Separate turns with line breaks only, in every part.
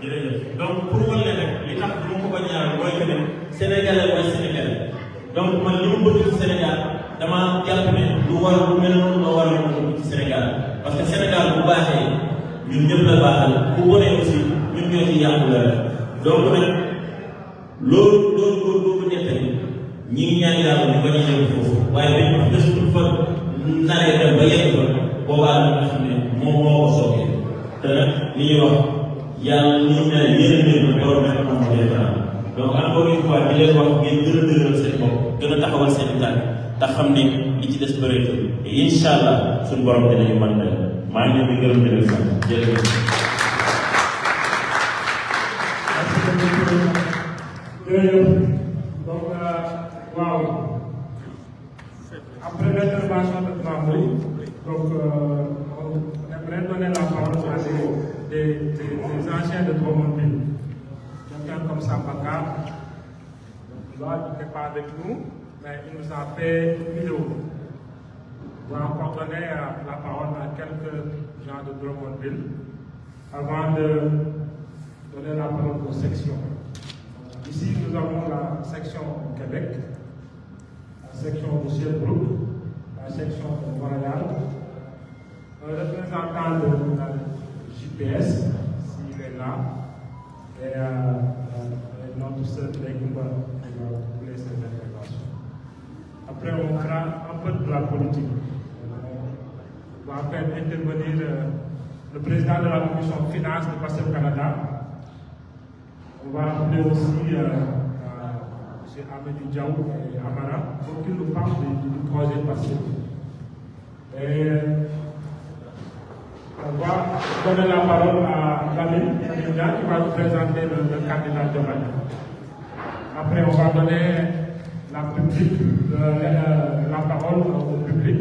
jërëjëf donc pour wan leen rek li tax bu ma ko ñaar mooy que ne Sénégalais mooy Sénégalais donc man li ma bëgg ci Sénégal dama jàpp ne lu war lu mel noonu la war a mën ci Sénégal parce que Sénégal bu baaxee ñun ñëpp la baaxal bu bonee aussi ñun ñoo ci yàqu la donc nag loolu boo ko nettali ñi ngi ñaan yàlla ñu bañ a yegg foofu waaye dañ wax bés bu fa naree dem ba yegg fa boobaa la nga xam ne moom moo ko sookee te nag li ñuy wax yàlla li ñu naan yéen a néew borom rek moo moo leen donc encore une fois di leen wax ngeen gën a dëgëral seen bopp gën a taxawal seen tànk te xam ne li ci des bëreetul te incha allah suñu borom dinañu mën na maa ngi leen di gërëm di leen sant jërëjëf.
Donc, wow. Après l'intervention de Mamou, donc, on aimerait donner la parole à des anciens de Drummondville. Quelqu'un comme Sambaka, il n'était pas avec nous, mais il nous a fait une vidéo. On va encore donner la parole à quelques gens de Drummondville avant de donner la parole aux sections. Ici, nous avons la section Québec, la section de Sherbrooke, la section de Montréal, un représentant de la JPS, s'il est là, et notre sœur Legumba qui va couler cette intervention. Après, on fera un peu de la politique. On va faire intervenir le président de la commission finance de PASTEF Canada. On va appeler aussi M. Amédou Diaw et Amara pour qu'ils nous parlent du projet PASTEF. Et on va donner la parole à Lamine qui va nous présenter le candidat de l'année. Après, on va donner la parole au public.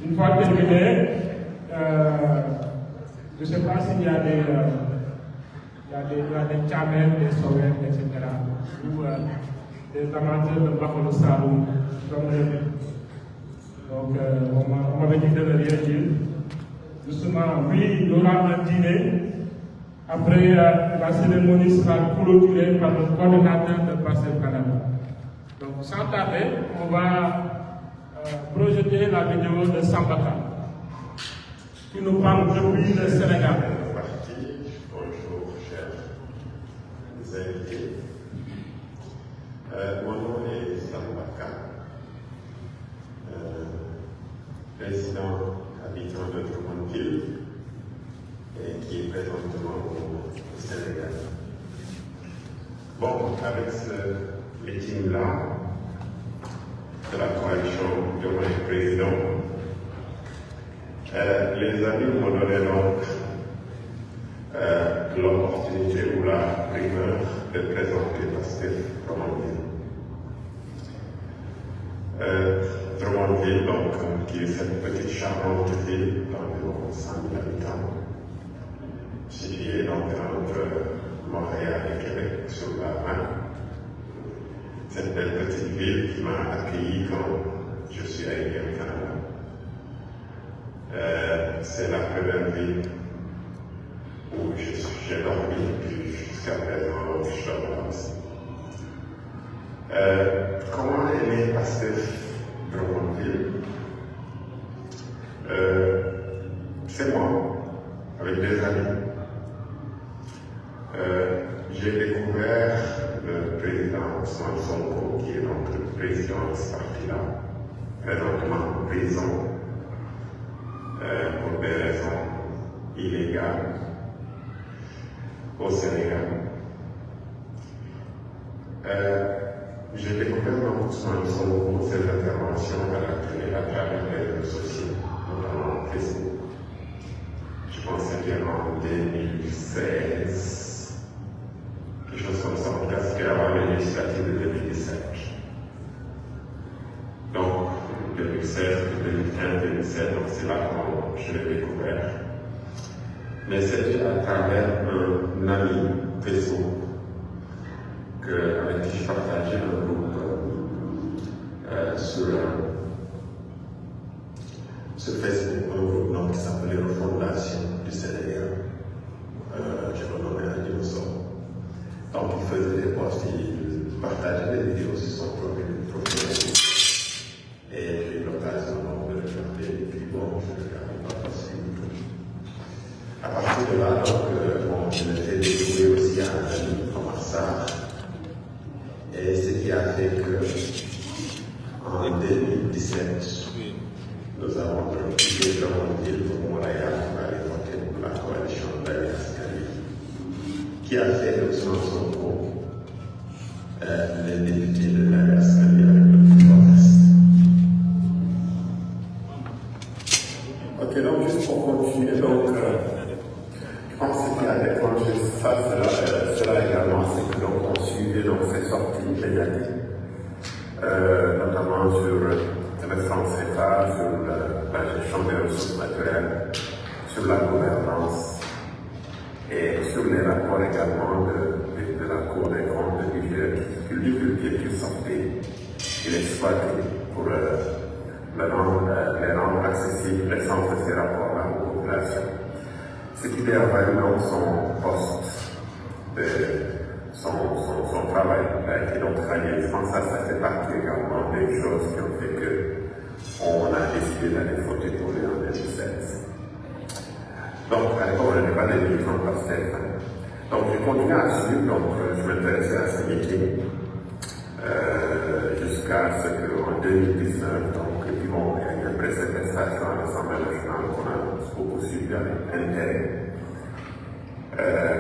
Une fois terminé, je ne sais pas s'il y a des chamels, des sommets, etc. Ou des amateurs de Bakolo Saloum, comme donc on m'avait dit de ne rien dire. Justement, oui, il y aura un dîner. Après, la cérémonie sera clôturée par le coordonnateur de PASTEF Canada. Donc, sans tarder, on va projeter la vidéo de Sambaka, qui nous parle depuis le Sénégal.
Bonjour, chers invités. Mon nom est Sambaka, président habitant de Drummondville et qui est présentement au Sénégal. Bon, avec ce meeting-là de la coalition de mon président, les amis m'ont donné donc l'opportunité ou la primeur de présenter PASTEF Drummondville. Drummondville, donc, qui est cette petite charmante ville d'environ 100 000 habitants, située donc entre Montréal et Québec sur la main. Cette belle petite ville qui m'a accueilli quand je suis arrivé au Canada. C'est la première ville où j'ai dormi, puis jusqu'à présent, je dors aussi. Comment est né PASTEF Drummondville? C'est moi, avec des amis. J'ai découvert le président Ousmane Sonko, qui est donc le président de ce parti-là, présentement en prison pour des raisons illégales au Sénégal. J'ai découvert dans Ousmane Sonko ses interventions à la télé à travers les réseaux sociaux, notamment Facebook. Je pense que c'était en 2016, quelque chose comme ça, en tout cas c'était avant les législatives de 2017. Donc, 2016, 2015, 2017, donc c'est là quand je l'ai découvert. Mais c'était à travers un ami Facebook avec qui je partageais un groupe sur Facebook, un groupe donc, qui s'appelait Refondation du Sénégal. Je me nommais Adjou Donc il faisait des posts, il partageait des vidéos sur son profil. Et j'ai eu l'occasion de le regarder, et puis bon, je ne regardais pas forcément. À partir de là, donc, je me fais découvrir aussi à un ami comme Assar. Et ce qui a fait que en 2017, nous avons quitté Drummondville pour Montréal pour aller voter pour la coalition d'Alliance qui a fait de Ousmane Sonko le député de l'Alliance avec le plus modeste. Ok, donc juste pour continuer, donc, je pense que ce qui a déclenché ça, cela également, c'est que donc, on suivait donc, ces sorties médiatiques, notamment sur le franc CFA, sur la gestion des ressources naturelles, sur la gouvernance et sur les rapports également de la Cour des comptes de Niger qui sortait, il exploitait pour les rendre accessibles, les centres de ces rapports-là aux populations. Ce qui lui a valu donc son poste, son travail a été donc rallié. Je pense que ça fait partie également des choses qui ont fait qu'on a décidé d'aller voter pour lui en 2017. Donc, à l'époque, on n'avait pas des militants pasteurs. Donc, j'ai continué à suivre, donc je m'intéressais à ce meeting jusqu'à ce qu'en 2019, donc, et puis bon, il y a eu une préséquestration à l'Assemblée nationale qu'on a beaucoup suivi avec intérêt,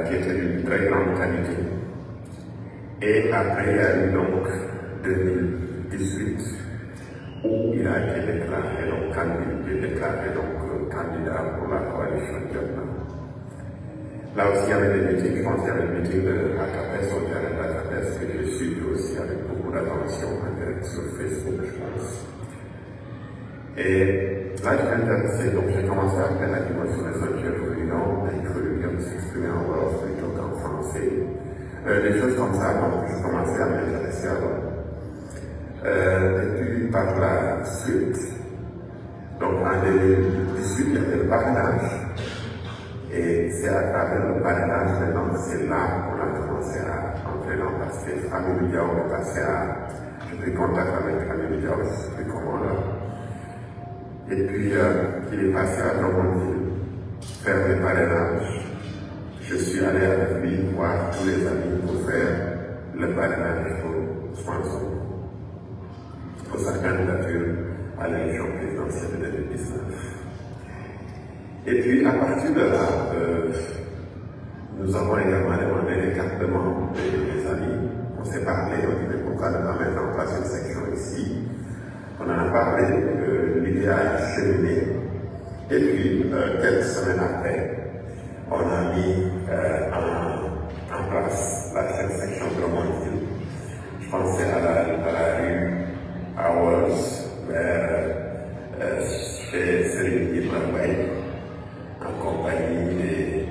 qui était d'une très grande qualité. Et après, il y a eu donc 2018, où il a été déclaré candidat pour la coalition Diopna. Là aussi, il y avait des meetings, je pense qu'il y avait des meetings de l'ACAPES, au terrain de l'ACAPES, que j'ai suivi aussi avec beaucoup d'attention en direct sur Facebook, je pense. Et là, j'étais intéressé, donc j'ai commencé à faire la dimension des objets réunions, il faut lui s'exprimer en wolof plutôt qu'en français. Des choses comme ça, donc je commençais à m'intéresser à l'homme. Et puis par la suite, donc en 2018, il y avait le parrainage. Et c'est à travers le parrainage maintenant que c'est là qu'on a commencé à entrer dans parce que Amidou Diaw est passé à. J'ai pris contact avec Amidou Diaw, je ne sais plus comment là. Et puis il est passé à Drummondville faire des parrainages. Je suis allé avec lui voir tous les amis pour faire le parrainage pour Ousmane Sonko, pour sa candidature à l'élection présidentielle de 2019. Et puis à partir de là, nous avons également demandé les cartes de membres des amis. On s'est parlé, on dit mais pourquoi ne pas mettre en place une section ici. On en a parlé, l'idée a cheminé. Et puis quelques semaines après, on a mis en place la section de Drummondville. Je pensais à la rue Hours, vers chez Serigne Ibrahim, en compagnie des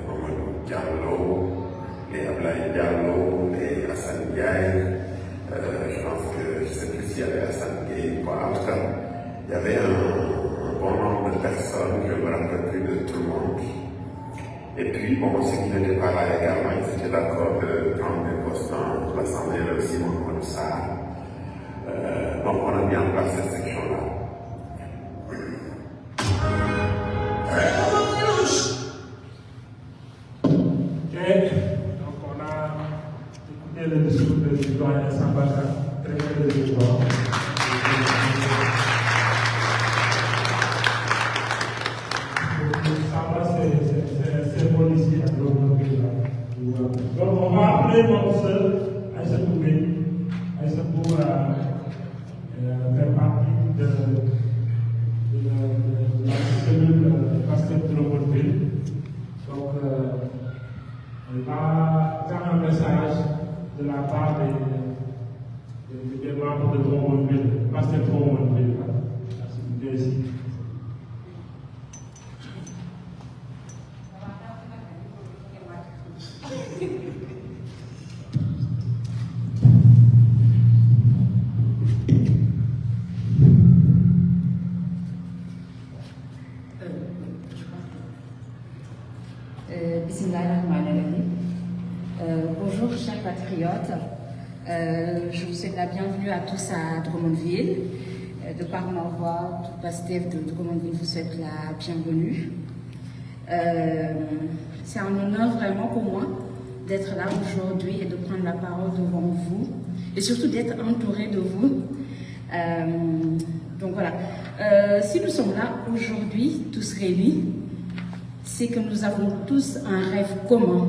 Mamadou Diallo, les Ablaye Diallo, les Hassan Ndiaye. Je pense que je ne sais plus s'il y avait Hassan Ndiaye ou pas. En tout cas, il y avait un bon nombre de personnes, je ne me rappelle plus de tout le monde. Et puis, bon, ceux qui n'étaient pas là également, ils étaient d'accord de prendre des postes dans l'Assemblée, là aussi, comme ça. Donc, on a mis en place cette section-là.
Ok, donc on a écouté le discours de citoyen Sambaka, très très important. C'est policier à Drummondville. Donc on va appeler notre sœur Aïssatou Gueye. Aïssatou fait partie de la cellule Pastef Drummondville. Donc elle va faire un message de la part des membres de Drummondville, Pastef Drummondville. Merci.
Bismillahirrahmanirrahim. Bonjour chers patriotes, je vous souhaite la bienvenue à tous à Drummondville. De par ma voix, tout Pastef de Drummondville vous souhaite la bienvenue. C'est un honneur vraiment pour moi d'être là aujourd'hui et de prendre la parole devant vous et surtout d'être entouré de vous. Donc voilà, si nous sommes là aujourd'hui, tous réunis, c'est que nous avons tous un rêve commun,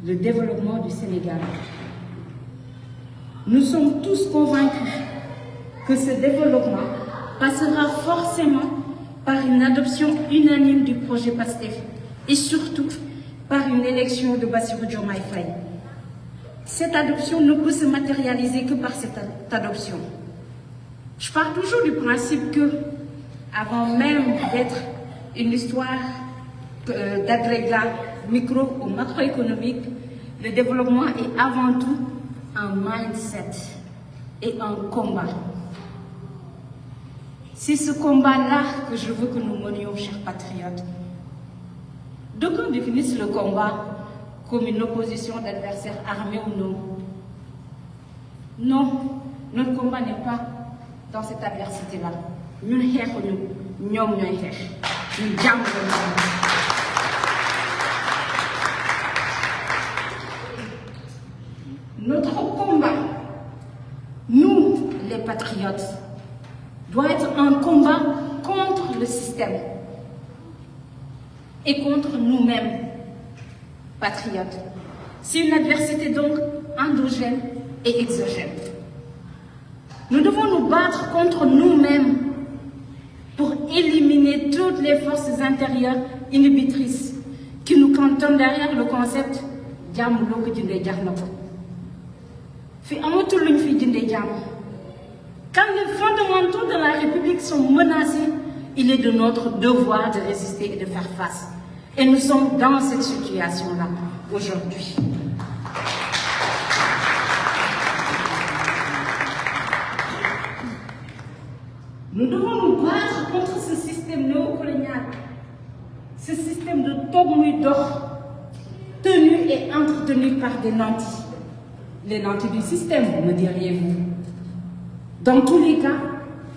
le développement du Sénégal. Nous sommes tous convaincus que ce développement passera forcément par une adoption unanime du projet PASTEF et surtout par une élection de Bassirou Diomaye Faye. Cette adoption ne peut se matérialiser que par cette adoption. Je pars toujours du principe que, avant même d'être une histoire d'agrégat micro ou macroéconomique, le développement est avant tout un mindset et un combat. C'est ce combat-là que je veux que nous menions, chers patriotes. D'aucuns définissent le combat comme une opposition d'adversaires armés ou non. Non, notre combat n'est pas dans cette adversité-là. Nous sommes Notre combat, nous les patriotes, doit être un combat contre le système et contre nous-mêmes, patriotes. C'est une adversité donc endogène et exogène. Nous devons nous battre contre nous-mêmes pour éliminer toutes les forces intérieures inhibitrices qui nous cantonnent derrière le concept Djamulok Djinde Djarnoko. Quand les fondamentaux de la République sont menacés, il est de notre devoir de résister et de faire face. Et nous sommes dans cette situation-là aujourd'hui. Nous devons nous battre contre ce système néocolonial, ce système de Togmouy d'or, tenu et entretenu par des nantis. Les nantis du système, me diriez-vous. Dans tous les cas,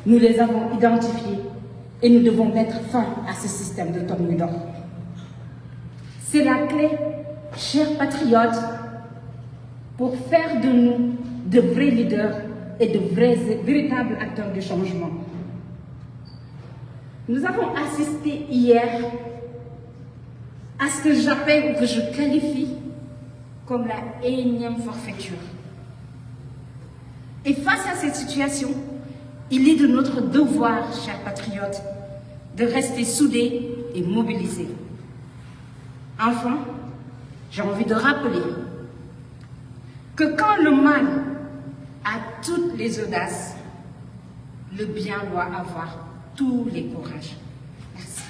nous les avons identifiés et nous devons mettre fin à ce système de Togmouy d'or. C'est la clé, chers patriotes, pour faire de nous de vrais leaders et de véritables acteurs du changement. Nous avons assisté hier à ce que j'appelle ou que je qualifie comme la énième forfaiture. Et face à cette situation, il est de notre devoir, chers patriotes, de rester soudés et mobilisés. Enfin, j'ai envie de rappeler que quand le mal a toutes les audaces, le bien doit avoir tous les courages. Merci.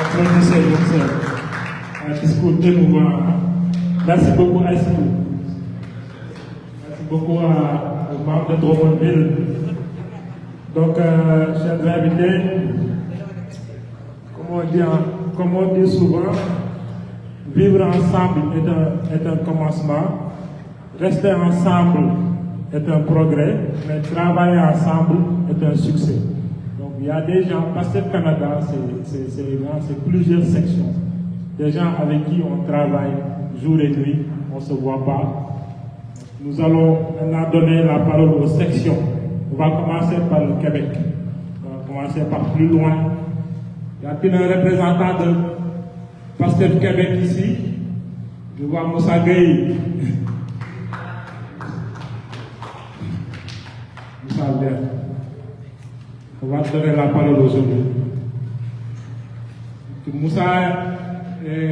Applaudissez un discours émouvant. Merci beaucoup, Aïssatou. Merci beaucoup aux membres de Drummondville. Donc, chers invités, comme on dit souvent, vivre ensemble est un commencement, rester ensemble est un progrès, mais travailler ensemble est un succès. Donc il y a des gens, PASTEF Canada, c'est plusieurs sections. Des gens avec qui on travaille jour et nuit, on ne se voit pas. Nous allons maintenant donner la parole aux sections. On va commencer par le Québec. On va commencer par plus loin. Y a-t-il un représentant de PASTEF Québec ici? Je vois Moussa Gueye. Moussa Gueye. On va donner la parole aujourd'hui. Moussa est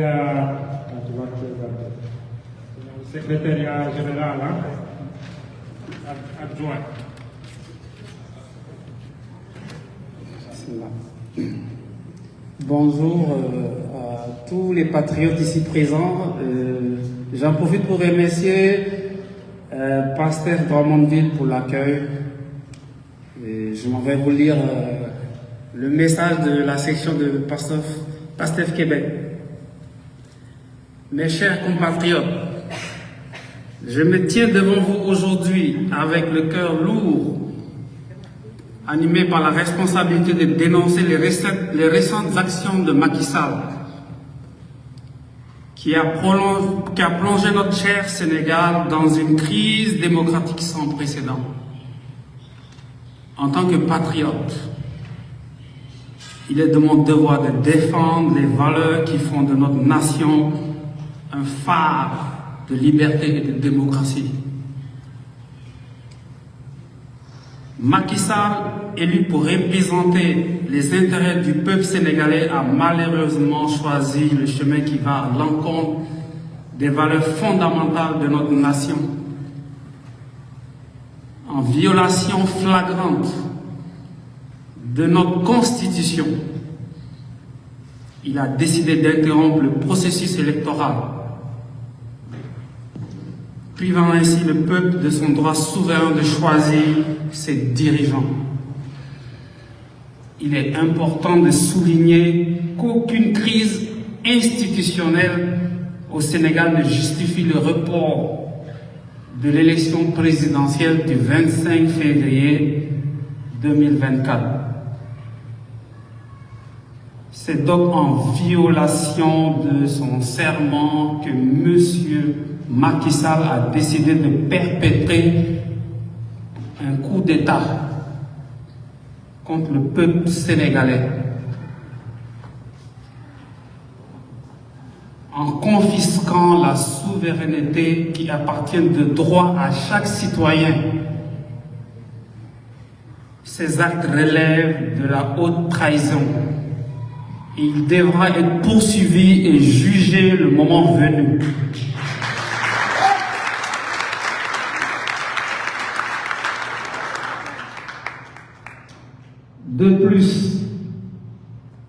le secrétariat général adjoint.
Bonjour à tous les patriotes ici présents. J'en profite pour remercier Pasteur Drummondville pour l'accueil. Je m'en vais vous lire le message de la section de PASTEF Québec. Mes chers compatriotes, je me tiens devant vous aujourd'hui avec le cœur lourd, animé par la responsabilité de dénoncer les récentes actions de Macky Sall, qui a plongé notre cher Sénégal dans une crise démocratique sans précédent. En tant que patriote, il est de mon devoir de défendre les valeurs qui font de notre nation un phare de liberté et de démocratie. Macky Sall, élu pour représenter les intérêts du peuple sénégalais, a malheureusement choisi le chemin qui va à l'encontre des valeurs fondamentales de notre nation. En violation flagrante de notre Constitution, il a décidé d'interrompre le processus électoral, privant ainsi le peuple de son droit souverain de choisir ses dirigeants. Il est important de souligner qu'aucune crise institutionnelle au Sénégal ne justifie le report de l'élection présidentielle du 25 février 2024. C'est donc en violation de son serment que M. Macky Sall a décidé de perpétrer un coup d'État contre le peuple sénégalais en confisquant la souveraineté qui appartient de droit à chaque citoyen. Ces actes relèvent de la haute trahison. Il devra être poursuivi et jugé le moment venu. De plus,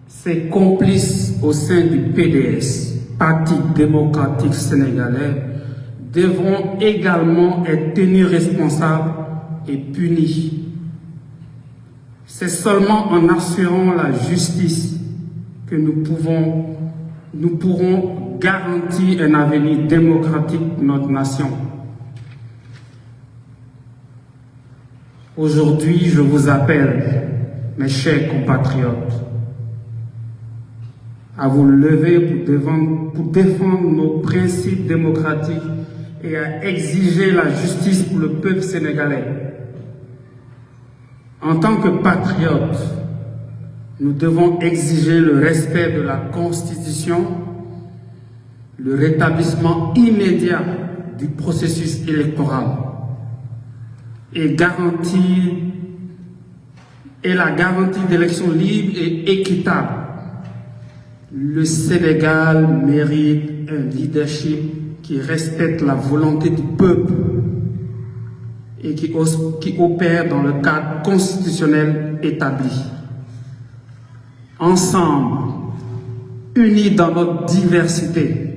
ses complices au sein du PDS, Parti démocratique sénégalais, devront également être tenus responsables et punis. C'est seulement en assurant la justice que nous pourrons garantir un avenir démocratique pour notre nation. Aujourd'hui, je vous appelle, mes chers compatriotes, à vous lever pour défendre nos principes démocratiques et à exiger la justice pour le peuple sénégalais. En tant que patriotes, nous devons exiger le respect de la Constitution, le rétablissement immédiat du processus électoral et la garantie d'élections libres et équitables. Le Sénégal mérite un leadership qui respecte la volonté du peuple et qui opère dans le cadre constitutionnel établi. Ensemble, unis dans notre diversité,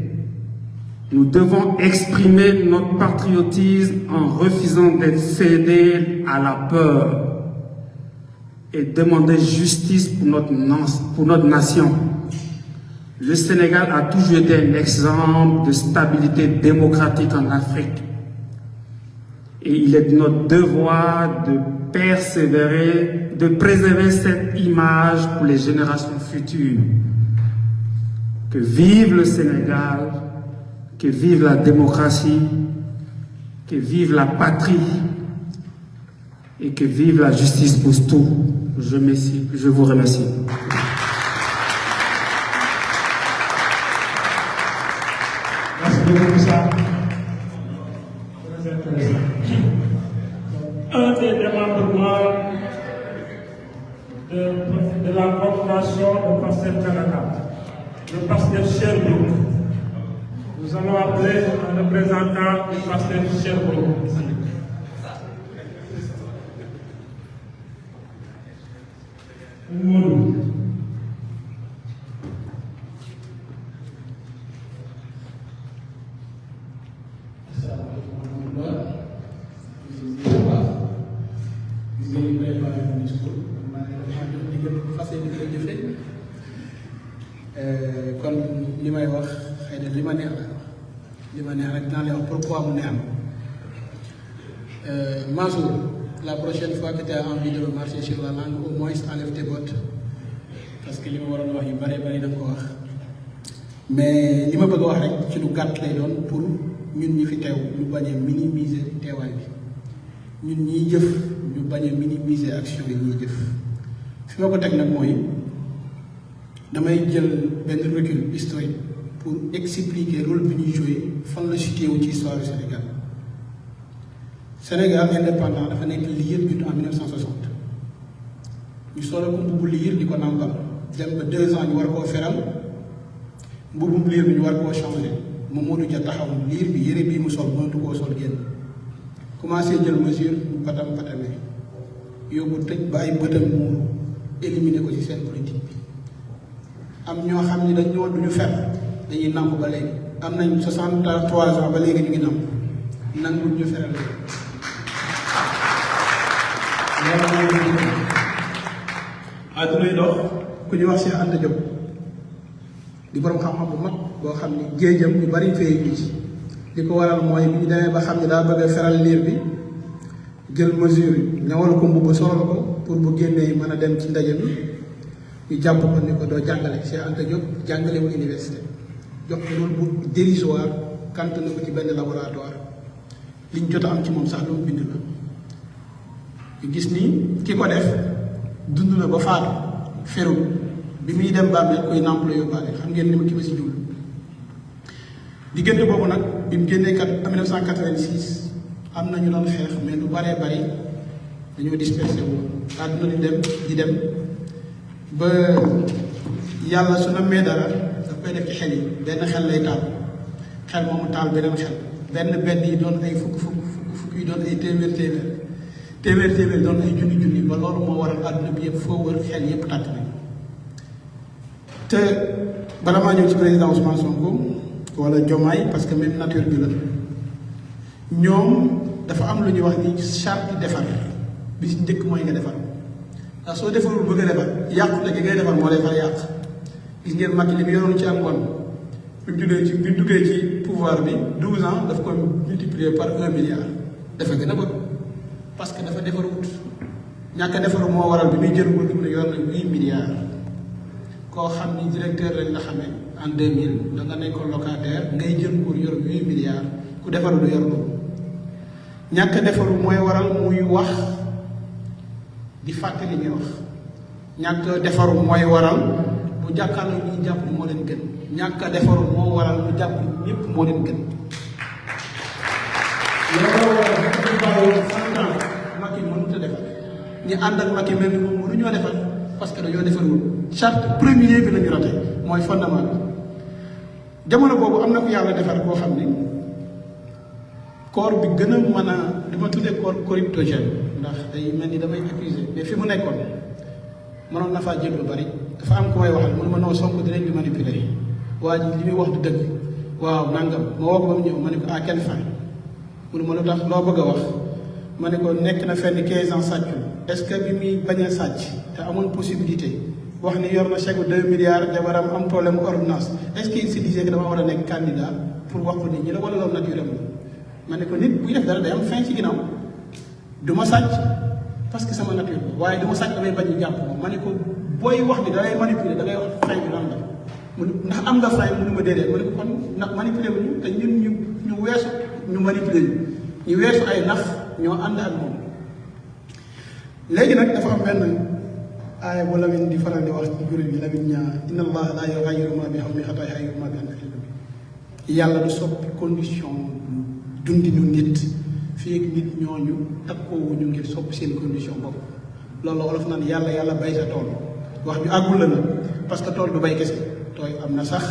nous devons exprimer notre patriotisme en refusant d'être cédés à la peur et demander justice pour notre nation. Le Sénégal a toujours été un exemple de stabilité démocratique en Afrique. Et il est de notre devoir de préserver cette image pour les générations futures. Que vive le Sénégal, que vive la démocratie, que vive la patrie et que vive la justice pour tous. Je vous remercie.
Merci beaucoup pour ça. Très intéressant. Un des démembrements de la coordination de Pastef Canada, le Pastef Sherbrooke. Nous allons appeler un représentant du Pastef Sherbrooke ici.
kon li may wax xëy na li ma neex la li ma neex rek dinaa lay wax pourquoi mu neex Mansour, la prochaine fois que tu as envie de marcher sur la langue, au moins enlève tes bottes parce que li ma waroon wax yu bari da nga ko wax mais li ma bëgg a wax rek ci lu gàtt lay doon pour ñun ñi fi teew ñu bañ a minimiser teewaay bi ñun ñiy jëf ñu bañ a minimiser action yi ñuy jëf fi ma ko teg nag mooy damay jël benn recul historique pour expliquer rôle bi ñuy joué fan la situé wu ci histoire du Sénégal. Sénégal indépendant dafa nekk liir judd en 1960 ñu solo ko mbubbu liir di ko nàmpal dem ba 2 ans ñu war koo feral mbubbum liir bi ñu war koo changé Mamadou Dia taxaw liir bi yére bii mu sol mënatu koo sol génn commencé jël mesure bu patam patamee yóbbu tëj ba ay bëtam muuru éliminer ko ci seen politique bi am ñoo xam ni dañ ñoo duñu fer dañuy nàmp ba léegi am nañ 63 ans ba léegi ñu ngi nàmp nangul ñu feral àdduna yi dox ku ñuy wax Cheikh Anta Diop di borom xam-xam bu mag boo xam ni géejam ñu bari fee ñu ci li ko waral mooy bi ñu demee ba xam ni daa bëgg a feral liir bi jël mesure yi ñawal ko mbubb solal ko pour bu génnee mën a dem ci ndaje mi ñu jàpp ko ni ko doo jàngale Cheikh Anta Diop jàngale wu université jox ko loolu bu dérisoire kant na ko ci benn laboratoire liñ jot a am ci moom sax lu mu bind la ñu gis ni ki ko def dund na ba faatu ferul bi muy dem bàmmeel koy nàmp la yóbbaale xam ngeen ni ma ki ma si jublu diggante boobu nag bi mu génnee kat 1986 am na ñu doon xeex mais lu baree bari dañoo dispersé wu àdduna di dem ba yàlla su nammee dara daf koy def ci xel yi benn xel lay taal xel moomu taal beneen xel benn yi doon ay fukk yi doon ay téeméer doon ay junni ba loolu moo waral àdduna bi yëpp foo wër xel yëpp tàkk nañ te bala maa ñëw ci président Ousmane Sonko wala Diomaye parce que même nature bi la ñoom dafa am lu ñuy wax ni charte defar bi ci njëkk mooy nga defar ndax soo defarul bëgg a defar yàqute gi ngay defar moo lay far yàq gis ngeen Macky li mu yoroon ci ak ngoon bi mu duggee ci pouvoir bi 12 ans daf ko multiplier par 1 milliard dafa gën a bëgg parce que dafa defarut ñàkk a defaru moo waral bi muy jël nguur gi mu ne yor na 8 milliards koo xam ni directeur lañ la xamee en 2000 da nga nekkoon locataire ngay jël nguur yor 8 milliards ku defaru du yor loolu ñàkk a defaru mooy waral muy wax di fàtte li muy wax ñàkk a defaru mooy waral bu jàkkaarloo ñuy jàpp ni moo leen gën ñàkk a defaru moo waral mu jàpp ni ñëpp moo leen gën loolu waral bu bàyyi 100 ans Macky mënut a defar ñi ànd ak Macky mel ni moom mënuñoo defar parce que dañoo defarul charte premier bi la ñu raté mooy fondement bi jamono boobu am na ko yàlla defar koo xam ni corps bi gën a mën a du ma tuddee corps corruptogène ndax day mel ni damay accusé mais fi mu nekkoon mënoon na faa jël lu bari dafa am ko may waxal mënu ma noo Sonko dinañ ñu manipuler waa ji li muy wax du dëgg waaw nangam ma woo ko ba mu ñëw ma ne ko à quelle fin mënu ma lu tax loo bëgg a wax ma ne ko nekk na fenn 15 ans sàccul est-ce que bi muy bañ a sàcc te amoon possibilité wax ni yor na chèque 2 milliards jabaram am problème ordonnance est-ce qu'il se disait que dama war a nekk candidat pour wax ko nit ñi la wala loolu naturel la ma ne ko nit buy def dara day am fin ci ginnaaw du ma sàcc parce que sama nature la waaye du ma sàcc damay bañ ñu jàpp ko ma ne ko booy wax ni da ngay manipuler da ngay wax fin bi lan la mu ndax am nga fin mënu ma déedéet ma ne ko kon ndax manipuler wu ñu te ñun ñu weesu ñu manipuler ñu weesu ay nax ñoo ànd ak moom léegi nag dafa am benn aaya bu Lamine di faral di wax ci kuréel bi Lamine ñaa inna allaha la yughayyiru ma bi qawmin hattaa yughayyiru ma bi anfusihim yàlla du soppi condition dundinu nit fii ak nit ñooñu takkoowuñu ngir soppi seen condition bopp loolu olof naan yàlla bay sa tool wax ju àggul la nag parce que tool du bay kese tooy am na sax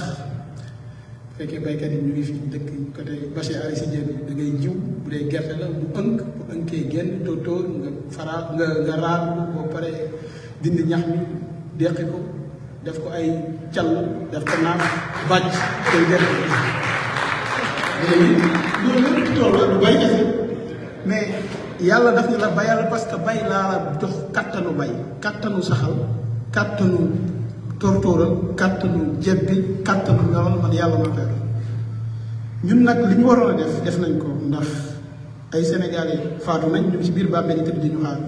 fekkee baykat yi ñu ngi fi dëkk côté Bachir Ari si jéem da ngay jiw bu dee gerte la bu ënkee génn tóotóor nga fara nga raar boo paree dindi ñax mi deqi ko def ko ay call def ko naaf bàcc koy gerte léegi loolu lépp tool la du bay kese mais yàlla daf ni la bayal parce que bay laa la jox kattanu bay kattanu saxal kattanu tóortóoral kattanu jebbi kattanu nga man yàlla ma koy ñun nag li ñu waroon a def nañ ko ndax ay sénégalais faatu nañ ñu ci biir bàmmeel yi tëdd di ñu xaar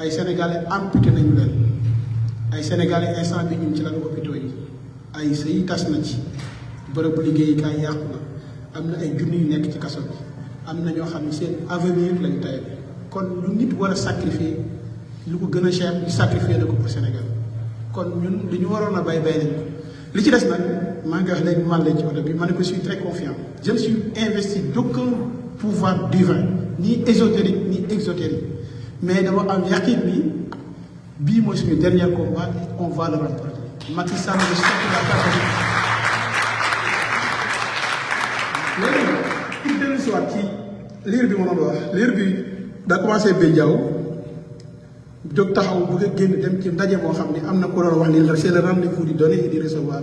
ay sénégalais amputé nañu leen ay sénégalais instant bi ñu ci lalu hôpitaux yi ay sëy tas na ci bërëbu liggéeyukaay yàqu na am na ay junni yu nekk ci kaso bi am na ñoo xam ne seen avenir lañu tayal kon lu nit war a sacrifier lu ko gën a cher ñu sacrifier na ko pour Sénégal kon ñun li ñu waroon a bay nañ ko li ci des nag maa ngi wax léegi man la ci oto bi ma ne ko je suis très confiant je ne suis investi d'aucun pouvoir divin ni ésotérique ni exotérique mais dama am yaqin ni bii mooy suñu dernier combat et on va le remporter Macky Sall ne sortira pas de léegi pour dellu si waat ci liir bi ma doon wax liir bi daa commencé béjjaaw jóg taxaw bëgg a génn dem ci ndaje moo xam ne am na ko doon wax ni c'est le rendez-vous di donner et di recevoir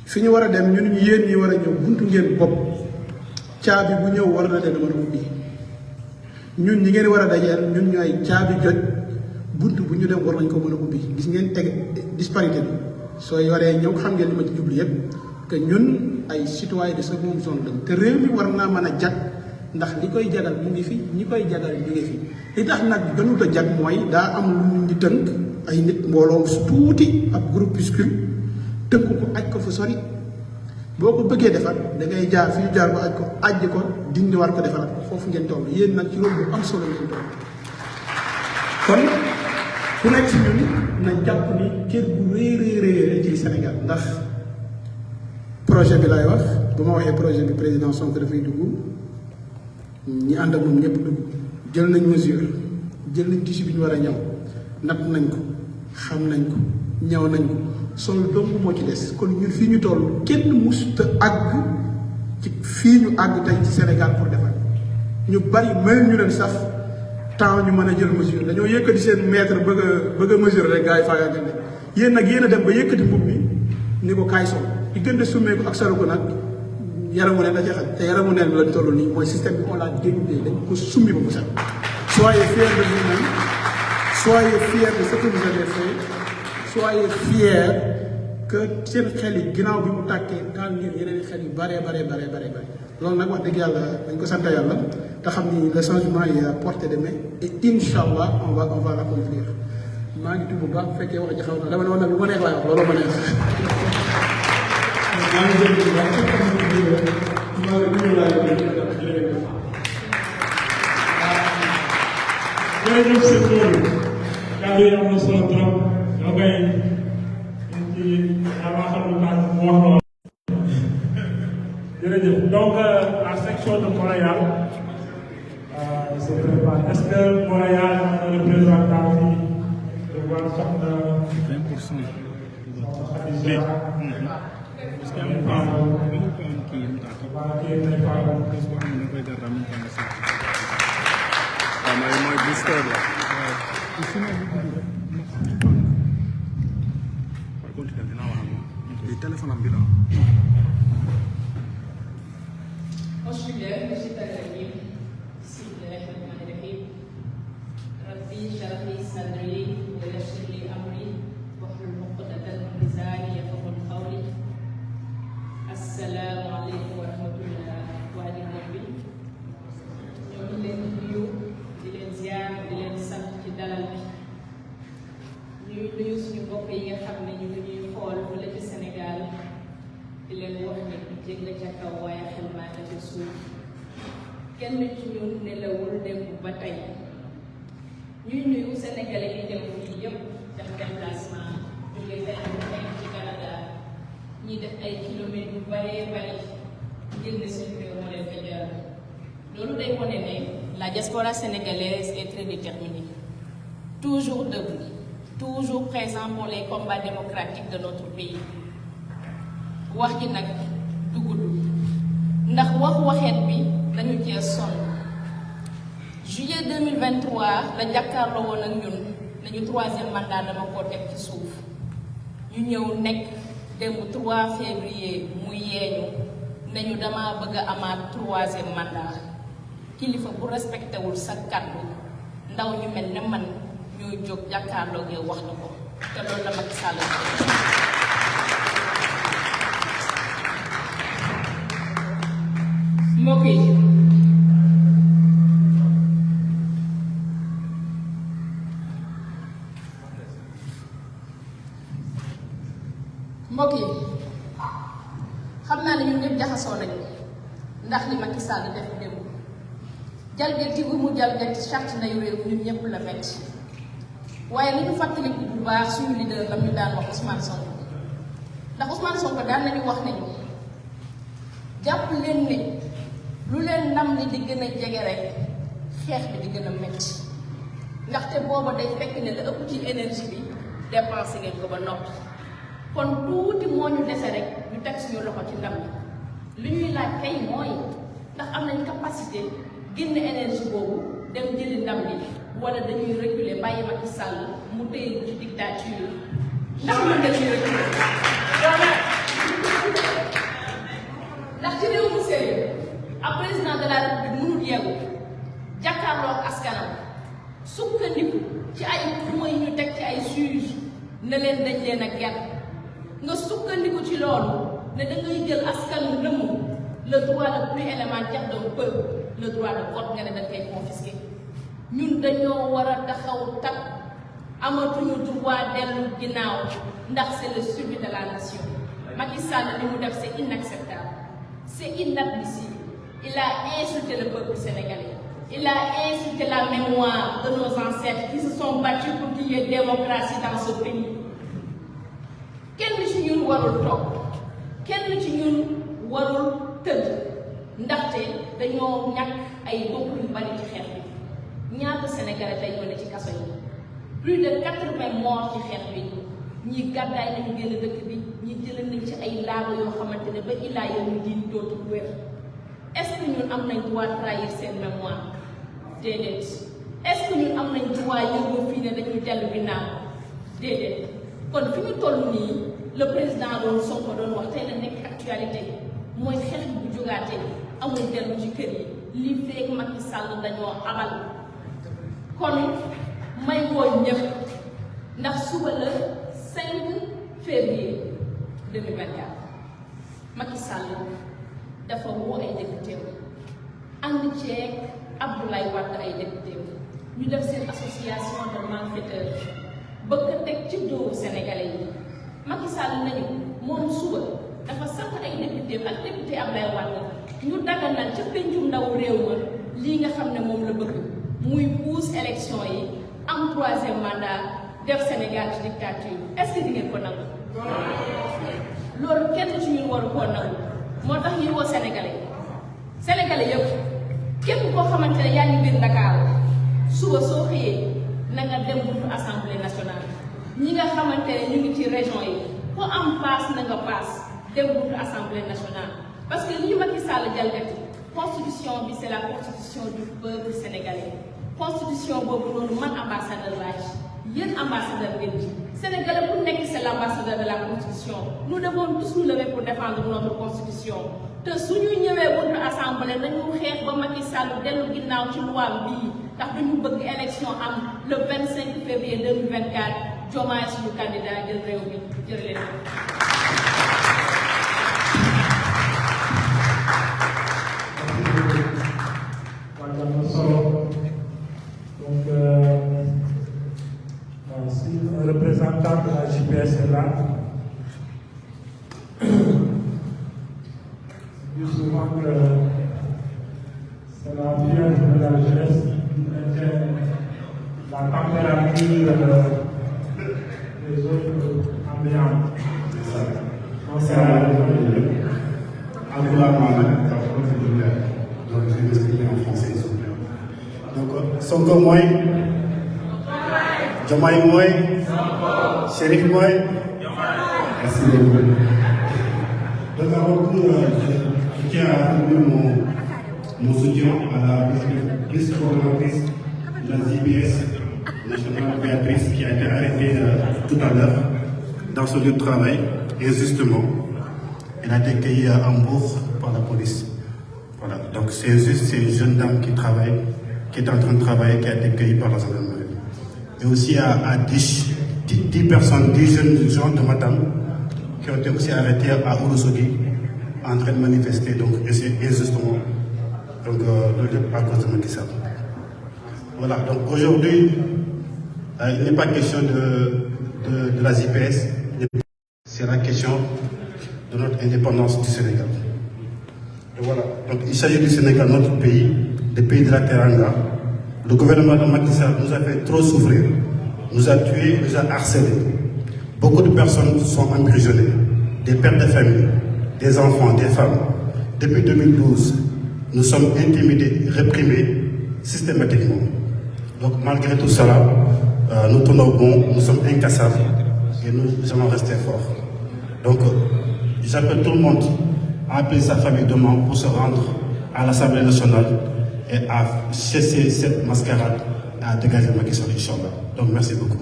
fi ñu war a dem ñun yéen ñi war a ñëw buntu ngeen bopp caabi bu ñëw war na leen mën a ubbi ñun ñi ngeen war a dajeel ñun ñooy caabi joj buntu bu ñu dem war nañ ko mën a ubbi gis ngeen teg disparité bi soo yoree ñëw xam ngeen li ma ci jublu yëpp que ñun ay citoyens de seconde zone lañ te réew mi war naa mën a jag ndax li koy jagal mu ngi fi ñi koy jagal ñu ngi fi li tax nag gënut a jag mooy daa am lu ñu tënk ay nit mbooloo su tuuti ab groupuscule tënk ko aj ko fa sori boo ko bëggee defar da ngay jaar fi ñu jaar ba aj ko dindi war ko defaraat ko foofu ngeen toll yéen nag ci loolu bu am solo ngeen toll kon ku nekk si ñun na jàpp ni kër bu réy ci Sénégal ndax projet bi laay wax bu ma waxee projet bi président Sonko dafay dugg ñi ànd ak moom ñëpp dugg jël nañ mesure jël nañ tissu bi ñu war a ñaw natt nañ ko xam nañ ko ñaw nañ ko sol dong moo ci des kon ñun fii ñu toll kenn musut a àgg ci fii ñu àgg tey ci Sénégal pour defar ñu bari mel ñu leen sax temps ñu mën a jël mesure dañoo yëkkati seen mètre bëgg a mesure rek gars yi faagaagal ne yéen nag yéen a dem ba yëkkati mbubb mi ni ko kaay sol diggante summee ko ak solo ko nag yaramu neen la ca xaj te yaramu neen lañ toll nii mooy système bi on l'a dénudé dañ ko summi ba mu set soyez fiers de vous-même soyez fiers de ce que vous avez fait soyez fiers que seen xel yi ginnaaw bi mu tàkkee daal ngeen yeneen xel yu bare loolu nag wax dëgg yàlla dañ ko sant yàlla te xam ni le changement est à portée de main et inch'Allah on va l'accomplir maa ngi tudd bu baax bu fekkee wax ji xaw na dama ne woon nag lu ma neex laay wax loolu ma neex
jërëjëf sëñ Modou kàddu yi am na solo trop ñoo koy ci dama xam lu tax mu wax loolu jërëjëf donc la section de Montréal se prépare est-ce que Montréal am na représentant fii de voir soxna
20%. mooy booster la. téléphone am bi la.
asalaamaaleykum wa rahmatullah waa Dinabi ñoo ngi leen di nuyu di leen ziar di leen sant ci dalal bi ñuy nuyu suñu mbokk yi nga xam ne ñu ngi ñuy xool fële ci Sénégal di leen wax ne jég la ca kaw waaye xel maa nga ca suuf kenn ci ñun nelawul démb ba tey ñuy nuyu Sénégalais yi dem fii yëpp def déplacement jóge fenn ci Canada ñi def ay kilomètres yu bëree bëri ngir ne suñu réew moo leen ko jaral loolu day wane ne la diaspora sénégalaise est très déterminée toujours debout toujours présent pour les combats démocratiques de notre pays wax ji nag du gudd ndax waxeet bi dañu cee sonn juillet 2023 la jàkkaarloo woon ak ñun nañu 3e mandat dama koo teg ci suuf ñu ñëw nekk démb 3 février mu yeeñu nañu dama bëgg a amaat 3e mandat kilifa bu respecté wul sa kàddu ndaw ñu mel ne man ñooy jóg jàkkaarloo gi wax na ko te loolu la Macky Sall mbokk yi xam naa ne ñun ñëpp jaxasoo nañu ndax li Macky Sall def démb jalgati bu mu jalgati charte ndeyu réew ñun ñëpp la metti waaye li ñu fàttaliku bu baax suñu leader lam ñu daan wax Ousmane Sonko ndax Ousmane Sonko daan nañu wax nañu jàpp leen ne lu leen ndam li di gën a jege rek xeex bi di gën a metti ndaxte booba day fekk ne la ëpp ci énergie bi dépensé ngeen ko ba noppi kon tuuti moo ñu dese rek ñu teg suñu loxo ci ndam li ñuy laaj kay mooy ndax am nañ capacité génn énergie boobu dem jëli ndam li wala dañuy reculer bàyyi Macky Sall mu téye ko ci dictature ndax mën dañuy reculer ndax ci réew mu sérieux ab président de la république mënul yeewu jàkkaarloo ak askanam sukkandiku ci ay tuuma yi ñu teg ci ay juge ne leen dañ leen a ger nga sukkandiku ci loolu ne da ngay jël askanu lëmu le droit le plus élémentaire d'un peuple le droit de vote nga ne dañ koy confisquer ñun dañoo war a taxaw tak amatuñu droit dellu ginnaaw ndax c'est le survie de la nation Macky Sall li mu def c'est inacceptable c'est inadmissible il a insulté le peuple sénégalais il a insulté la mémoire de nos ancêtres qui se sont battus pour qu'il y ait démocratie dans ce pays kenn ci ñun warul toog kenn ci ñun warul tëdd ndaxte dañoo ñàkk ay mbokk yu bari ci xeex bi ñaata sénégalais dañoo ne ci kaso yi plus de 80 morts ci xeex bi ñii gàddaay nañu génn dëkk bi ñi jëlee nañ ci ay laago yoo xamante ne ba illaa yow ñu diin dootul wér est-ce que ñun am nañ droit trahir seen mémoire déedéet est-ce que ñun am nañ droit yëngu fii ne dañuy dellu ginnaaw déedéet kon fi ñu toll nii le président doon Sonko doon wax tey la nekk actualité mooy xeex bu jógaatee amul dellu ci kër yi li feek Macky Sall dañoo abal kon may woo ñëpp ndax suba la 5 février 2024 Macky Sall dafa woo ay député ànd ceeg Abdoulaye Wade ay député ñu def seen association de malfaiteurs bëgg a teg ci doowu sénégalais yi Macky Sall nañu moom suba dafa sant ay député ak député Abdoulaye Wade ñu daganal ca pencum ndaw réew ma lii nga xam ne moom la bëgg muy pousse élection yi am 3e mandat def Sénégal ci dictature est-ce que di ngeen ko nangu loolu kenn ci ñun waru koo nangu moo tax ñuy woo sénégalais yëpp képp koo xamante ne yaa ngi biir Dakar suba soo xëyee na nga dem buntu assemblée nationale ñi nga xamante ne ñu ngi ci région yi ku am paas na nga paas dem buntu assemblée nationale parce que li ñu Macky Sall jalgati constitution bi c'est la constitution du peuple sénégalais constitution boobu noonu man ambassadeur laa ci yéen ambassadeur ngeen ci sénégalais bu nekk c'est l'ambassadeur de la constitution nous devons tous nous lever pour défendre notre constitution te suñu ñëwee buntu assemblée nañu xeex ba Macky Sall dellu ginnaaw ci loi bii ndax dañu bëgg élection am le 25 février 2024 Diomaye suñu candidat jël réew mi jërëjëf.
Donc, si un représentant de la JPS est là, je dis souvent que c'est la fièvre de la jeunesse qui maintient la température des autres ambiantes.
C'est ça. Donc, je vais m'exprimer en français, s'il vous plaît. Donc, Sonko mooy. Diomaye mooy. Chérif mooy. Merci beaucoup. Donc, avant tout, je tiens à affirmer mon soutien à la vice-coordinatrice de la JPS nationale Béatrice qui a été arrêtée tout à l'heure dans ce lieu de travail, injustement. Elle a été cueillie à Hambourg par la police. Voilà. Donc c'est juste ces jeunes dames qui travaillent, qui est en train de travailler, qui a été cueillie par la gendarmerie. Et aussi à 10 personnes, 10 jeunes gens de Matam, qui ont été aussi arrêtés à Ourossogui, en train de manifester, donc injustement
Donc, à cause de Macky Sall. Voilà, donc aujourd'hui, il n'est pas question de la JPS, c'est la question de notre indépendance du Sénégal. Et voilà, donc il s'agit du Sénégal, notre pays, le pays de la Teranga. Le gouvernement de Macky Sall nous a fait trop souffrir, nous a tués, nous a harcelés. Beaucoup de personnes sont emprisonnées, des pères de famille, des enfants, des femmes. Depuis 2012, nous sommes intimidés, réprimés systématiquement. Donc malgré tout cela, nous tournons bon, nous sommes incassables et nous allons rester forts. Donc j'appelle tout le monde à appeler sa famille demain pour se rendre à l'Assemblée nationale et à cesser cette mascarade et à dégager Macky Sall, Inch'Allah. Donc merci beaucoup.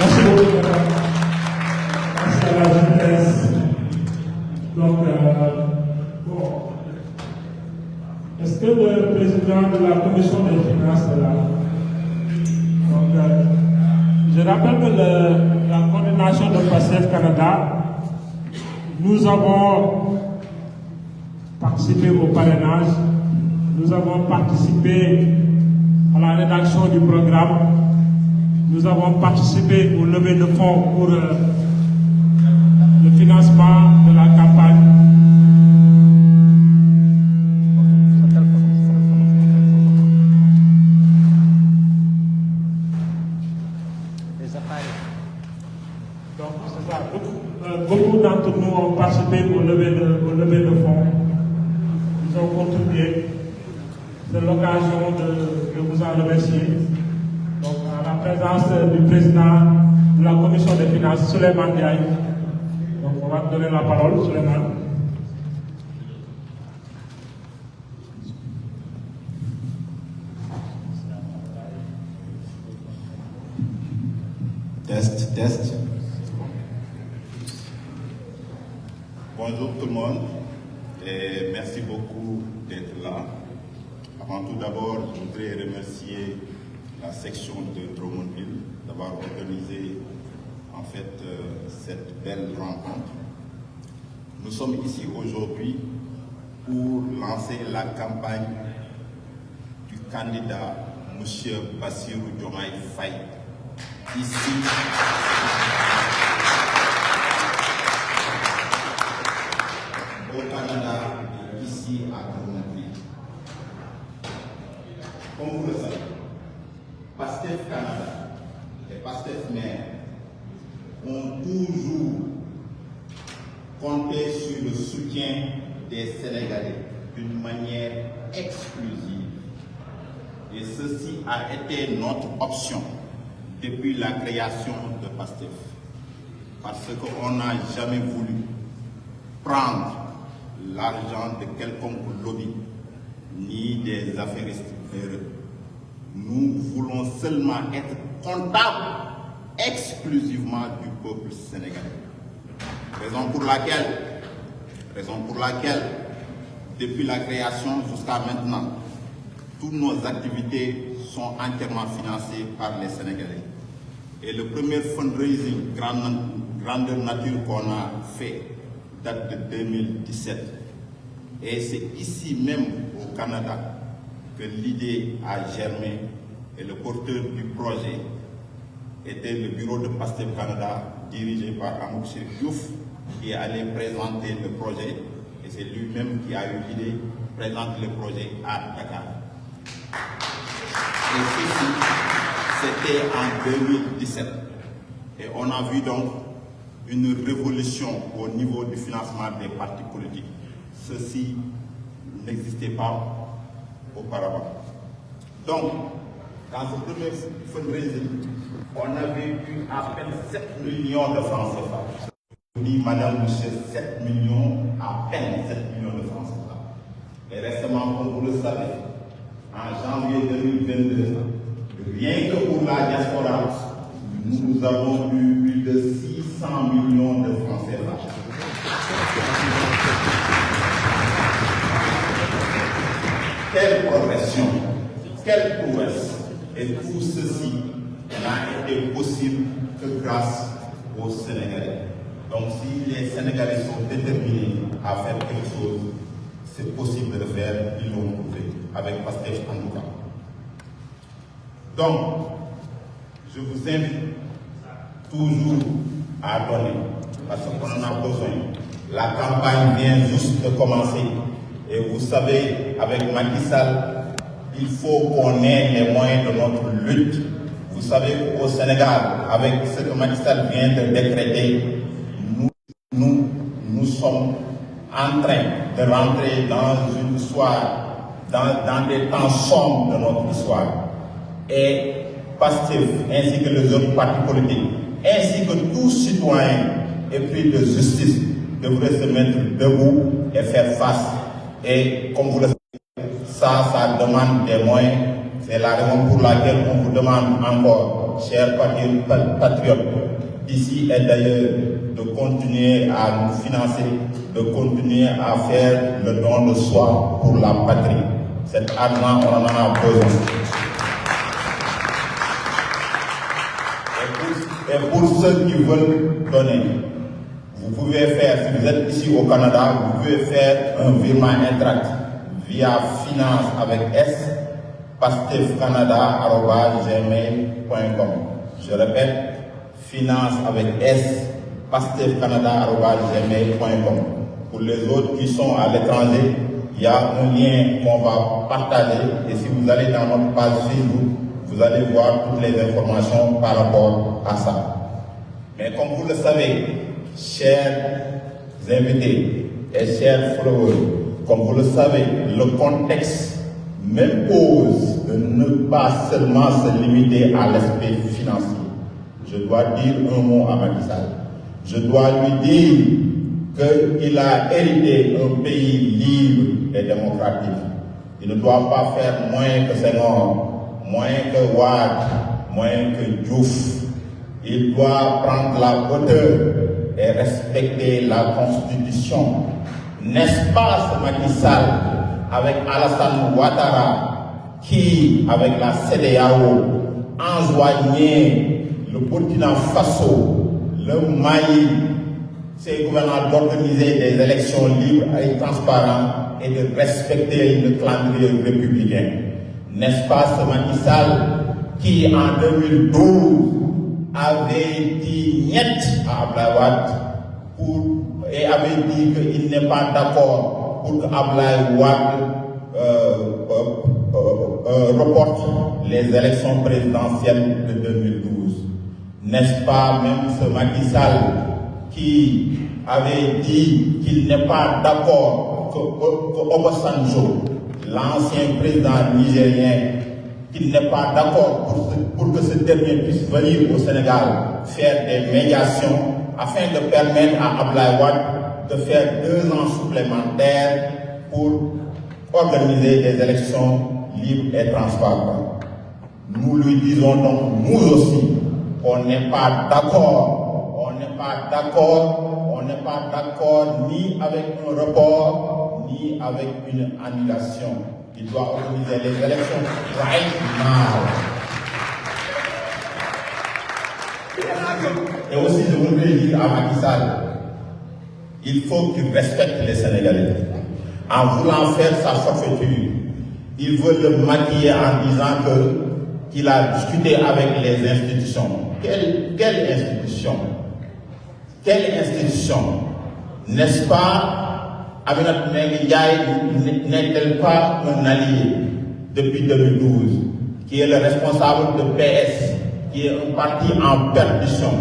Merci beaucoup, madame. Merci à la jeunesse. Donc, bon. Est-ce que le président de la commission des finances est là? Donc, je rappelle que la coordination de PASTEF Canada, nous avons participé au parrainage, nous avons participé à la rédaction du programme, nous avons participé au levée de fonds pour le financement de la campagne. Donc, c'est ça. Beaucoup d'entre nous ont participé au levée de fonds. Ils ont contribué. C'est l'occasion de vous en remercier. Donc, à la présence du président de la commission des finances, Souleymane Ndiaye. Donc, on va donner la parole, Souleymane.
Test. Bonjour tout le monde et merci beaucoup d'être là. Avant tout d'abord, je voudrais remercier la section de Drummondville d'avoir organisé en fait cette belle rencontre. Nous sommes ici aujourd'hui pour lancer la campagne du candidat M. Bassirou Diomaye Faye. Ici, au Canada et ici à Drummondville. Comme vous le savez, PASTEF Canada et PASTEF Maire ont toujours compté sur le soutien des Sénégalais d'une manière exclusive. Et ceci a été notre option depuis la création de PASTEF. Parce qu'on n'a jamais voulu prendre l'argent de quelconque lobby, ni des affairistes véreux. Nous voulons seulement être comptables exclusivement du peuple sénégalais. Raison pour laquelle, depuis la création jusqu'à maintenant, toutes nos activités sont entièrement financées par les Sénégalais. Et le premier fundraising grandeur nature qu'on a fait date de 2017. Et c'est ici même au Canada que l'idée a germé et le porteur du projet était le bureau de PASTEF Canada dirigé par Amouk Chérif Diouf qui est allé présenter le projet et c'est lui-même qui a eu l'idée de présenter le projet à Dakar. Et ceci, c'était en 2017. Et on a vu donc une révolution au niveau du financement des partis politiques. Ceci n'existait pas auparavant. Donc, dans ce premier fundraising, on avait eu à peine 7 millions de francs CFA. Je dis, madame, monsieur, 7 millions, à peine 7 millions de francs CFA. Et récemment, comme vous le savez, en janvier 2022, rien que pour la diaspora, nous avons eu plus de 600 millions de francs CFA. Quelle progression, quelle prouesse. Et tout ceci n'a été possible que grâce aux Sénégalais. Donc si les Sénégalais sont déterminés à faire quelque chose, c'est possible de le faire, ils l'ont prouvé, avec Pastef en tout cas. Donc, je vous invite toujours à donner, parce qu'on en a besoin. La campagne vient juste de commencer. Et vous savez, avec Macky Sall, il faut qu'on ait les moyens de notre lutte. Vous savez qu'au Sénégal, avec ce que Macky Sall vient de décréter, nous sommes en train de rentrer dans une histoire, dans des temps sombres de notre histoire. Et Pastef, ainsi que les autres partis politiques, ainsi que tout citoyen épris de justice, devrait se mettre debout et faire face. Et comme vous le savez, ça demande des moyens. C'est la raison pour laquelle on vous demande encore, chers patriotes, d'ici et d'ailleurs, de continuer à nous financer, de continuer à faire le don de soi pour la patrie. Cet argent, on en a besoin. Et pour ceux qui veulent donner, vous pouvez faire, si vous êtes ici au Canada, vous pouvez faire un virement intract via finance avec S, pastefcanada@gmail.com. Je répète, finance avec S, pastefcanada@gmail.com. Pour les autres qui sont à l'étranger, il y a un lien qu'on va partager et si vous allez dans notre page Facebook, vous allez voir toutes les informations par rapport à ça. Mais comme vous le savez, chers invités et chers followers, comme vous le savez, le contexte m'impose de ne pas seulement se limiter à l'aspect financier. Je dois dire un mot à Macky Sall. Je dois lui dire qu'il a hérité un pays libre et démocratique. Il ne doit pas faire moins que Senghor, moins que Wade, moins que Diouf. Il doit prendre la hauteur et respecter la Constitution. N'est-ce pas ce Macky Sall avec Alassane Ouattara qui, avec la CEDEAO, enjoignait le Burkina Faso, le Mali, ses gouvernants d'organiser des élections libres et transparentes et de respecter le calendrier républicain. N'est-ce pas ce Macky Sall qui, en 2012, avait dit niet à Abdoulaye Wade et avait dit qu'il n'est pas d'accord pour que Abdoulaye Wade reporte les élections présidentielles de 2012. N'est-ce pas même ce Macky Sall qui avait dit qu'il n'est pas d'accord que Obasanjo, l'ancien président nigérien, qu'il n'est pas d'accord pour que ce dernier puisse venir au Sénégal faire des médiations afin de permettre à Abdoulaye Wade de faire 2 ans supplémentaires pour organiser des élections libres et transparentes. Nous lui disons donc, nous aussi, on n'est pas d'accord. On n'est pas d'accord ni avec un report, ni avec une annulation. Il doit organiser les élections right now. Et aussi, je voudrais dire à Macky Sall, il faut qu'il respecte les Sénégalais. En voulant faire sa forfaiture, il veut le maquiller en disant qu'il a discuté avec les institutions. Quelle institution? Quelle institution? N'est-ce pas? Aminata Mbengue Ndiaye n'est-elle pas un allié depuis 2012, qui est le responsable de PS, qui est un parti en perdition?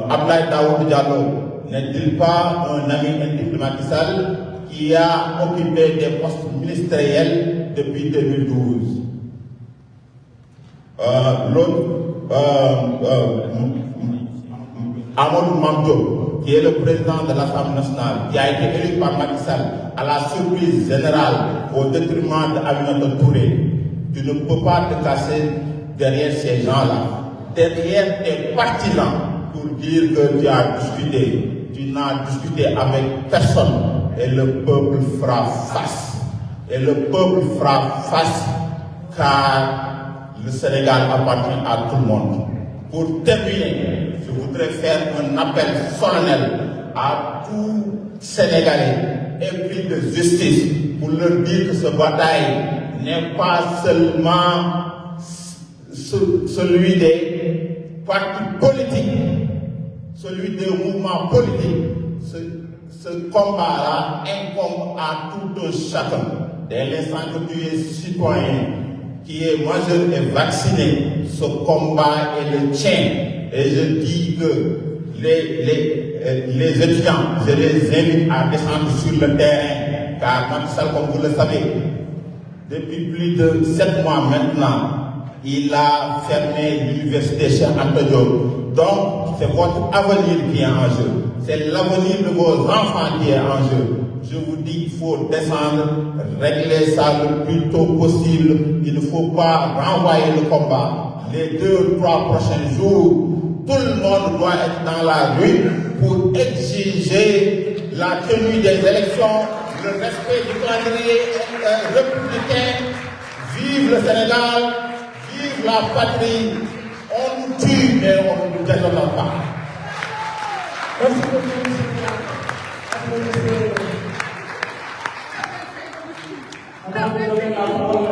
Abdoulaye Daouda Diallo n'est-il pas un ami intime de Macky Sall qui a occupé des postes ministériels depuis 2012? L'autre, Amadou Mamdo, qui est le président de l'Assemblée nationale, qui a été élu par Macky Sall à la surprise générale au détriment d'Aminata Touré. Tu ne peux pas te cacher derrière ces gens-là, derrière tes partisans, pour dire que tu as discuté. Tu n'as discuté avec personne et le peuple fera face. Et le peuple fera face car le Sénégal appartient à tout le monde. Pour terminer, je voudrais faire un appel solennel à tout Sénégalais épris de justice pour leur dire que cette bataille n'est pas seulement celui des partis politiques, celui des mouvements politiques. Ce combat-là incombe à tout un chacun. Dès l'instant que tu es citoyen, qui est majeur et vacciné, ce combat est le tien. Et je dis que les étudiants, je les invite à descendre sur le terrain, car Macky Sall, comme vous le savez, depuis plus de 7 mois maintenant, il a fermé l'université Cheikh Anta Diop. Donc, c'est votre avenir qui est en jeu. C'est l'avenir de vos enfants qui est en jeu. Je vous dis qu'il faut descendre, régler ça le plus tôt possible. Il ne faut pas renvoyer le combat. Les 2 ou 3 prochains jours, tout le monde doit être dans la rue pour exiger la tenue des élections, le respect du calendrier républicain. Vive le Sénégal, vive la patrie. On nous tue, mais on ne nous déshonore pas.
Merci beaucoup. Avant de donner la parole à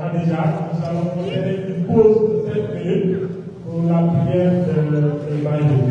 Khadija, nous allons procéder une pause de 7 minutes pour la prière de l'Évangile.